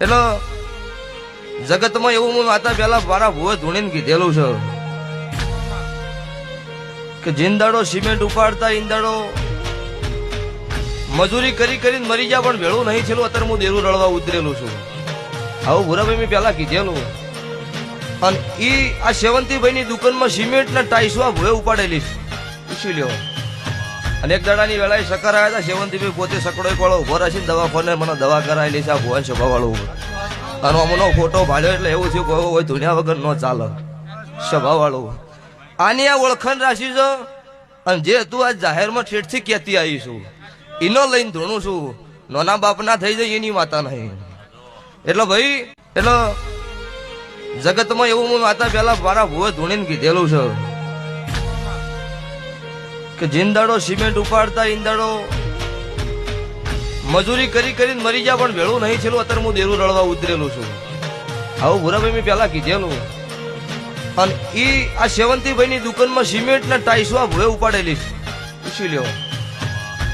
એટલે જગતમાં એવું હું માતા પેલા મારા ભુવે ધૂણીને કીધેલું છે કે જિંદાડો સિમેન્ટ ઉપાડતા ઈંદાડો મજૂરી કરી કરીને મરી જા પણ ભેળું નહીં છેલું. અત્યારે હું દેરું રળવા ઉતરેલું છું. આવું ભૂરાભાઈ મેં પેલા કીધેલું. અને ઈ આ સેવંતીભાઈ ની દુકાનમાં સિમેન્ટ ના ટાઈસો ભૂએ ઉપાડેલી પૂછી લ્યો. અને એક દાડાની વેળાએ સકાર આવ્યા હતા. સેવંતીભાઈ પોતે સકડો એક વાળો ઉભો રાખીને દવાખાને મને દવા કરાયેલી છે. આ ભુવન સભા વાળું અને અમનો ફોટો ભાડ્યો એટલે એવું થયું કે હોય ધુનિયા વગર ન ચાલે. સભા વાળું આની આ ઓળખાણ રાશી છે. અને જે તું આ જાહેરમાં ઠેઠથી કહેતી આવીશું એનો લઈને ધૂણું છું. નાના બાપ ના થઈ જાય એની માતા નહીં. એટલે ભાઈ એટલે જગતમાં એવું હું માતા પેલા મારા ભુવે ધૂણીને કીધેલું છે કે જિંદાડો સિમેન્ટ ઉપાડતા ઈંદાડો મજૂરી કરી કરીને મરી જા પણ ભેળું નહીં છેલું. અત્યારે હું દેરું રળવા ઉતરેલું છું. આવું ભૂરાભાઈ મેં પેલા કીધેલું. અને ઈ આ સેવંતીભાઈ ની દુકાનમાં સિમેન્ટ ના ટાઈસો ભૂએ ઉપાડેલી પૂછી લ્યો.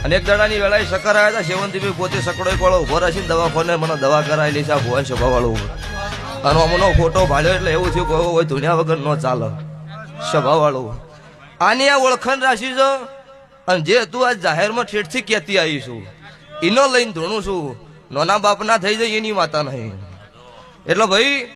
અને એક દાડાની વેળાએ સકાર આવ્યા હતા. સેવંતીભાઈ પોતે સકડો એક વાળો ઉભો રાખીને દવાખાને મને દવા કરાયેલી છે. આ ભુવન સભા વાળું અને અમનો ફોટો ભાડ્યો એટલે એવું થયું કે હોય ધુનિયા વગર ન ચાલે. સભા વાળું આની આ ઓળખાણ રાશી છે. અને જે તું આ જાહેરમાં ઠેઠથી કહેતી આવીશું એનો લઈને ધૂણું છું. નાના બાપ ના થઈ જાય એની માતા નહીં. એટલે ભાઈ